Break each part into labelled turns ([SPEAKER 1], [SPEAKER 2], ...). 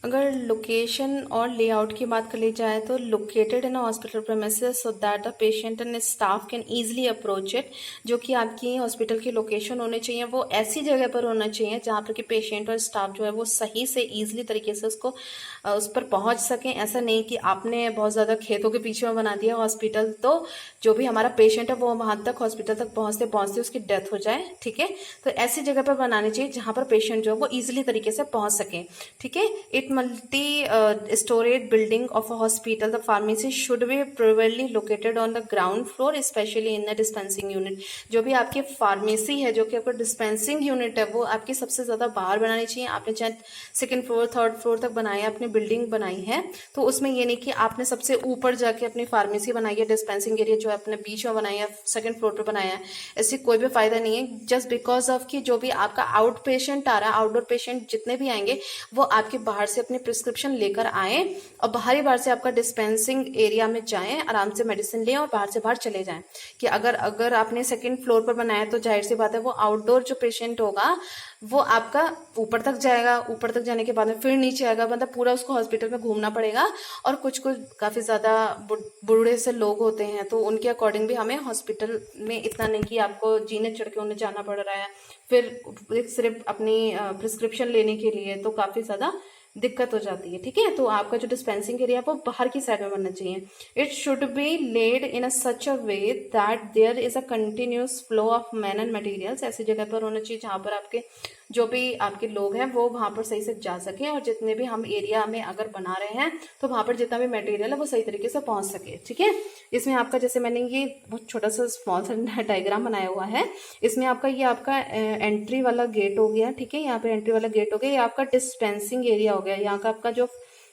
[SPEAKER 1] अगर लोकेशन और लेआउट की बात कर ली जाए तो located in hospital premises so that the patient and staff can easily approach it. जो कि आपकी हॉस्पिटल की लोकेशन होनी चाहिए वो ऐसी जगह पर होना चाहिए जहाँ पर कि पेशेंट और स्टाफ जो है वो सही से ईजिली तरीके से उस पर पहुँच सकें। ऐसा नहीं कि आपने बहुत ज़्यादा खेतों के पीछे में बना दिया हॉस्पिटल, तो जो भी हमारा पेशेंट है वो वहाँ तक हॉस्पिटल तक पहुँचते पहुँचते उसकी डेथ हो जाए। ठीक है, तो ऐसी जगह पर बनानी चाहिए जहाँ पर पेशेंट जो है वो ईजिली तरीके से पहुँच सके। ठीक है, it multi storage building of a hospital, the pharmacy should be preferably located on the ground floor, especially in the dispensing unit। जो भी आपकी फार्मेसी है, जो कि आपका डिस्पेंसिंग यूनिट है, वो आपकी सबसे ज़्यादा बाहर बनानी चाहिए। आपने चाहे सेकंड फ्लोर थर्ड फ्लोर तक बनाया, अपनी बिल्डिंग बनाई है, तो उसमें ये नहीं कि आपने सबसे ऊपर जाके अपनी फार्मेसी बनाई है, डिस्पेंसिंग एरिया जो है अपने बीच में बनाया है, सेकंड फ्लोर पर बनाया है। इससे कोई भी फायदा नहीं है। जस्ट बिकॉज ऑफ कि जो भी आपका आउट पेशेंट आ रहा है, आउटडोर पेशेंट जितने भी आएंगे वो आपके बाहर से अपनी प्रिस्क्रिप्शन लेकर आए और बाहर से आपका डिस्पेंसिंग एरिया में जाएं, आराम से मेडिसिन लें और बाहर से बाहर चले जाएं। कि अगर आपने सेकंड फ्लोर पर बनाया तो जाहिर सी बात है वो आउटडोर जो पेशेंट होगा वो आपका ऊपर तक जाएगा, ऊपर तक जाने के बाद में फिर नीचे आएगा, मतलब पूरा उसको हॉस्पिटल में घूमना पड़ेगा। और कुछ काफ़ी ज़्यादा बूढ़े से लोग होते हैं, तो उनके अकॉर्डिंग भी हमें हॉस्पिटल में इतना नहीं कि आपको जीने चढ़ के उन्हें जाना पड़ रहा है फिर सिर्फ अपनी प्रिस्क्रिप्शन लेने के लिए, तो काफ़ी ज़्यादा दिक्कत हो जाती है। ठीक है, तो आपका जो डिस्पेंसिंग एरिया है वो बाहर की साइड में बनना चाहिए। It should be laid in a such a way that there is a continuous flow of man and materials. ऐसी जगह पर होना चाहिए जहाँ पर आपके जो भी आपके लोग हैं वो वहाँ पर सही से जा सके, और जितने भी हम एरिया में अगर बना रहे हैं तो वहाँ पर जितना भी मटेरियल है वो सही तरीके से पहुँच सके। ठीक है, इसमें आपका जैसे मैंने ये बहुत छोटा सा स्मॉल सा डायग्राम बनाया हुआ है, इसमें आपका एंट्री वाला गेट हो गया। ठीक है, यहाँ पे एंट्री वाला गेट हो गया, ये आपका डिस्पेंसिंग एरिया हो गया। यहाँ का आपका जो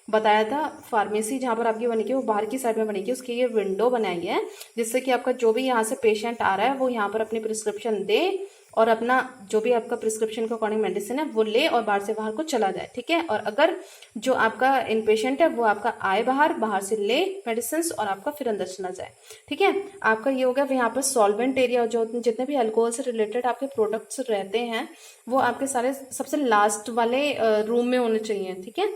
[SPEAKER 1] बताया था फार्मेसी जहाँ पर आपकी बनेगी वो बाहर की साइड में बनेगी, उसकी ये विंडो बनाई है जिससे कि आपका जो भी यहाँ से पेशेंट आ रहा है वो यहाँ पर अपनी प्रिस्क्रिप्शन दे और अपना जो भी आपका प्रिस्क्रिप्शन के अकॉर्डिंग मेडिसिन है वो ले और बाहर से बाहर को चला जाए। ठीक है, और अगर जो आपका इन पेशेंट है वो आपका आए बाहर से ले मेडिसिन और आपका फिर अंदर चला जाए। ठीक है, आपका ये हो गया। यहाँ पर सॉल्वेंट एरिया, जो जितने भी अल्कोहल से रिलेटेड आपके प्रोडक्ट्स रहते हैं वो आपके सारे सबसे लास्ट वाले रूम में होने चाहिए। ठीक है,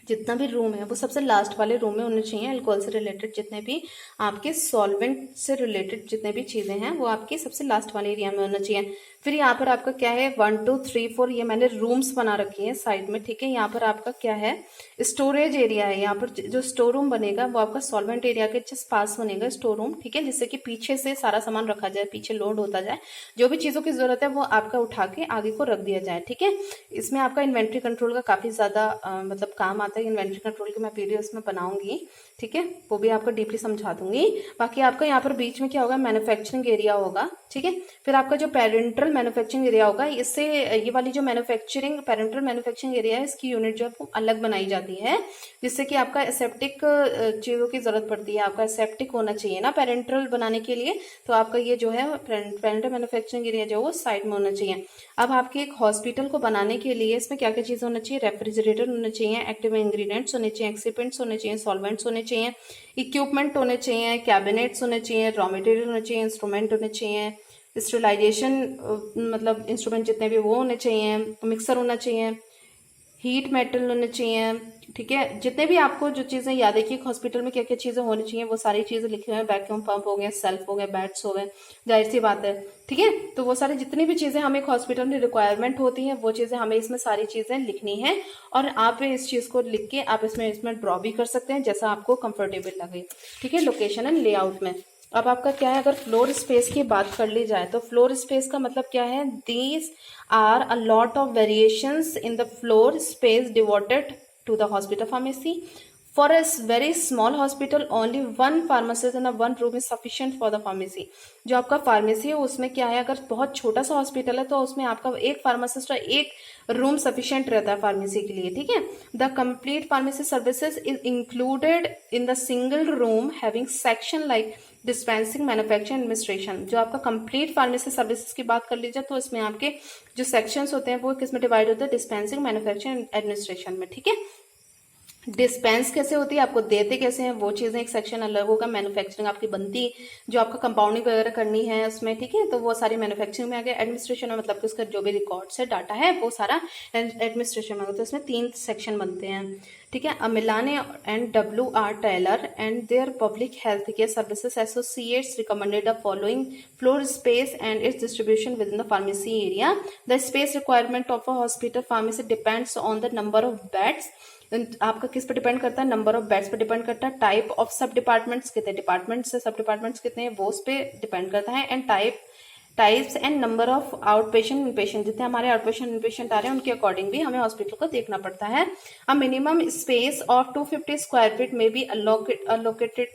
[SPEAKER 1] जितना भी रूम है वो सबसे लास्ट वाले रूम में होने चाहिए। अल्कोहल से रिलेटेड जितने भी आपके सॉल्वेंट से रिलेटेड जितने भी चीज़ें हैं वो आपके सबसे लास्ट वाले एरिया में होना चाहिए। फिर यहाँ पर आपका क्या है 1 2 3 4 ये मैंने रूम्स बना रखी हैं साइड में। ठीक है, यहाँ पर आपका क्या है स्टोरेज एरिया है। यहाँ पर जो स्टोर रूम बनेगा वो आपका सॉल्वेंट एरिया के जस्ट पास बनेगा स्टोर रूम। ठीक है, जिससे कि पीछे से सारा सामान रखा जाए, पीछे लोड होता जाए, जो भी चीज़ों की जरूरत है वो आपका उठा के आगे को रख दिया जाए। ठीक है, इसमें आपका इन्वेंट्री कंट्रोल का काफ़ी ज़्यादा मतलब काम आता है। इन्वेंट्री कंट्रोल की मैं वीडियो इसमें बनाऊंगी। ठीक है, वो भी आपको डीपली समझा दूंगी। बाकी आपका यहाँ पर बीच में क्या होगा मैन्युफैक्चरिंग एरिया होगा। ठीक है, फिर आपका जो पेरेंटल मैन्युफैक्चरिंग एरिया होगा, इससे ये वाली जो पेरेंटल मैन्युफैक्चरिंग एरिया है इसकी यूनिट जो है वो अलग बनाई जाती है, जिससे कि आपका एसेप्टिक चीज़ों की जरूरत पड़ती है। आपका एसेप्टिक होना चाहिए ना पेरेंटल बनाने के लिए, तो आपका ये जो है पेरेंटल मैन्युफैक्चरिंग एरिया जो है वो साइड में होना चाहिए। अब आपके एक हॉस्पिटल को बनाने के लिए इसमें क्या क्या चीज़ होना चाहिए, रेफ्रिजरेटर होना चाहिए, एक्टिव इंग्रेडिएंट्स होने चाहिए, एक्सिपेंट्स होने चाहिए, सॉल्वेंट्स होने चाहिए, इक्विपमेंट होने चाहिए, कैबिनेट्स होने चाहिए, रॉ मटेरियल होने चाहिए, इंस्ट्रूमेंट होने चाहिए, स्टेरिलाइजेशन मतलब इंस्ट्रूमेंट जितने भी वो होने चाहिए, मिक्सर होना चाहिए, हीट मेटल होने चाहिए। ठीक है, जितने भी आपको जो चीज़ें याद है कि हॉस्पिटल में क्या क्या चीज़ें होनी चाहिए वो सारी चीज़ें लिखी हुई हैं। वैक्यूम पंप हो गया, सेल्फ हो गया, बेड्स हो गए, जाहिर सी बात है। ठीक है, तो वो सारी जितनी भी चीज़ें हमें एक हॉस्पिटल में रिक्वायरमेंट होती हैं वो चीज़ें हमें इसमें सारी चीज़ें लिखनी है, और आप इस चीज़ को लिख के आप इसमें ड्रॉ भी कर सकते हैं जैसा आपको कंफर्टेबल लगे। ठीक है, लोकेशन एंड लेआउट में अब आपका क्या है, अगर फ्लोर स्पेस की बात कर ली जाए तो फ्लोर स्पेस का मतलब क्या है, these are a lot of variations in the floor space devoted to the hospital pharmacy. For a very small hospital only one pharmacist in one room is sufficient for the pharmacy. जो आपका pharmacy है उसमें क्या है, अगर बहुत छोटा सा हॉस्पिटल है तो उसमें आपका एक फार्मासिस्ट और एक रूम सफिशिएंट रहता है फार्मेसी के लिए। ठीक है, the complete pharmacy services is included in the single room having section like dispensing, manufacturing, administration. जो आपका कंप्लीट फार्मेसी सर्विसेज की बात कर लीजिए तो इसमें आपके जो सेक्शंस होते हैं वो किस में डिवाइड होते हैं, डिस्पेंसिंग, मैन्युफैक्चरिंग, एडमिनिस्ट्रेशन में। ठीक है, डिस्पेंस कैसे होती है, आपको देते कैसे हैं, वो चीज़ें एक सेक्शन अलग होगा। मैन्युफैक्चरिंग आपकी बनती जो आपका कंपाउंडिंग वगैरह करनी है उसमें, ठीक है, तो वो सारी मैन्युफैक्चरिंग में आ गया। एडमिनिस्ट्रेशन में मतलब कि उसका जो भी रिकॉर्ड्स है, डाटा है, वो सारा एडमिनिस्ट्रेशन में होता है। तो इसमें 3 सेक्शन बनते हैं, ठीक है। मिलाने and WR Taylor and their public health care services associates recommended the following floor space and its distribution within the pharmacy area. The space requirement of a hospital pharmacy depends on the number of beds. आपका किस पर depend करता है, number of beds पर depend करता है। Type of sub departments, कितने departments है, सब डिपार्टमेंट्स कितने हैं, वो उस पर डिपेंड करता है। And types and number of out patient in patient, जितने हमारे आउट पेशेंट इन पेशेंट आ रहे हैं उनके अकॉर्डिंग भी हमें हॉस्पिटल को देखना पड़ता है। A minimum space of 250 square feet में be allocated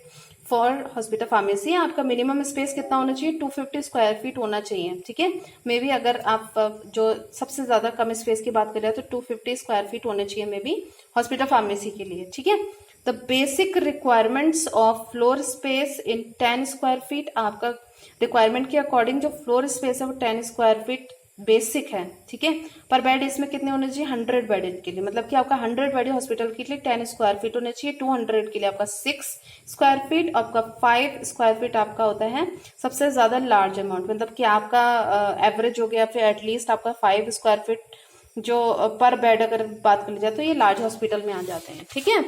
[SPEAKER 1] for hospital pharmacy. आपका मिनिमम स्पेस कितना होना चाहिए, 250 स्क्वायर फीट होना चाहिए, ठीक है। मे बी अगर आप जो सबसे ज्यादा कम स्पेस की बात कर रहे हैं तो 250 स्क्वायर फीट होने चाहिए मे बी हॉस्पिटल फार्मेसी के लिए, ठीक है। The basic requirements of floor space in 10 square feet, आपका रिक्वायरमेंट के अकॉर्डिंग जो फ्लोर स्पेस है वो 10 स्क्वायर फीट बेसिक है, ठीक है। पर बेड इसमें कितने होने चाहिए, 100 बेड के लिए, मतलब कि आपका 100 बेड हॉस्पिटल के लिए 10 स्क्वायर फीट होने चाहिए। 200 के लिए आपका 6 स्क्वायर फीट, आपका 5 स्क्वायर फीट आपका होता है सबसे ज्यादा लार्ज अमाउंट, मतलब कि आपका एवरेज हो गया, फिर एटलीस्ट आपका 5 स्क्वायर फीट जो पर बेड अगर बात कर ली जाए तो ये लार्ज हॉस्पिटल में आ जाते हैं, ठीक है।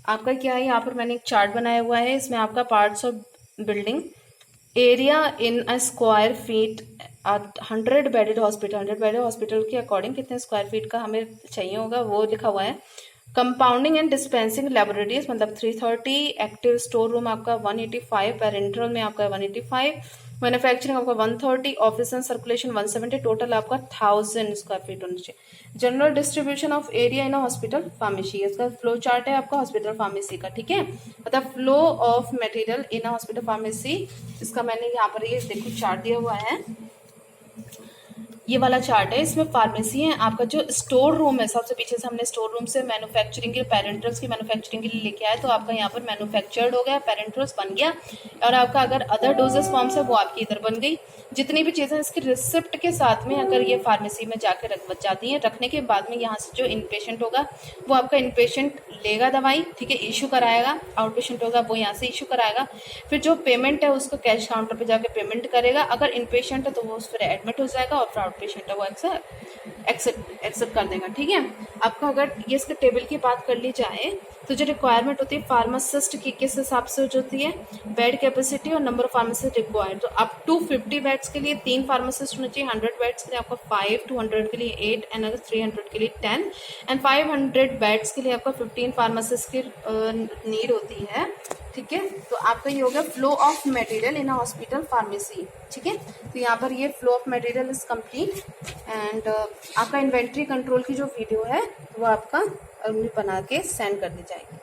[SPEAKER 1] आपका क्या है, यहाँ पर मैंने एक चार्ट बनाया हुआ है, इसमें आपका parts of building area in a square feet 100 bedded hospital, 100 bedded hospital के अकॉर्डिंग कितने स्क्वायर फीट का हमें चाहिए होगा वो लिखा हुआ है। कंपाउंडिंग एंड डिस्पेंसिंग लेबोरेटरीज मतलब 330, एक्टिव स्टोर रूम आपका 185, पेरेंट्रल में आपका 185, मैन्युफैक्चरिंग आपका 130, ऑफिस एंड सर्कुलेशन 170, टोटल आपका 1000 स्क्वायर फीट होना चाहिए। General distribution of area in hospital pharmacy, इसका फ्लो चार्ट है आपका हॉस्पिटल फार्मेसी का, ठीक है। मतलब flow of material in hospital pharmacy, इसका मैंने यहाँ पर ये देखो चार्ट दिया हुआ है, ये वाला चार्ट है, इसमें फार्मेसी है। आपका जो स्टोर रूम है सबसे पीछे से हमने स्टोर रूम से मैन्युफैक्चरिंग के पेरेंट्रल्स की मैन्युफैक्चरिंग के लिए लेके आए, तो आपका यहाँ पर मैन्युफैक्चर्ड हो गया, पेरेंट्रल्स बन गया, और आपका अगर अदर डोजेस फॉर्म्स है वो आपकी इधर बन गई। जितनी भी चीजें इसकी रिसिप्ट के साथ में अगर ये फार्मेसी में जाकर रख जाती है, रखने के बाद में यहाँ से जो इनपेशेंट होगा वो आपका इनपेशेंट लेगा दवाई, ठीक है, इशू कराएगा, आउट पेशेंट होगा वो यहाँ से इशू कराएगा, फिर जो पेमेंट है उसको कैश काउंटर पे जाके पेमेंट करेगा। अगर इनपेशेंट है तो वो उस पर एडमिट हो जाएगा, और फिर आउट पेशेंट है वो एक्सेप्ट कर देगा, ठीक है। आपका अगर ये इसके टेबल की बात कर ली जाए तो जो रिक्वायरमेंट होती है फार्मासिस्ट की किस हिसाब से हो जाती है, बेड कैपेसिटी और नंबर ऑफ फार्मासिस्ट रिक्वायर्ड, तो अप टू 50 बेड्स के लिए 3 फार्मासिस्ट होने चाहिए, 100 बेड्स के लिए आपका 5, 200 के लिए 8, एंड अगर 300 के लिए 10, एंड 500 बेड्स के लिए आपका 15 फार्मासिस्ट की नीड होती है, ठीक है। तो आपका ये हो गया flow of material in hospital pharmacy, ठीक है। तो यहाँ पर ये flow of material is complete, and आपका इन्वेंट्री कंट्रोल की जो वीडियो है वो आपका बना के सेंड कर दी जाएगी।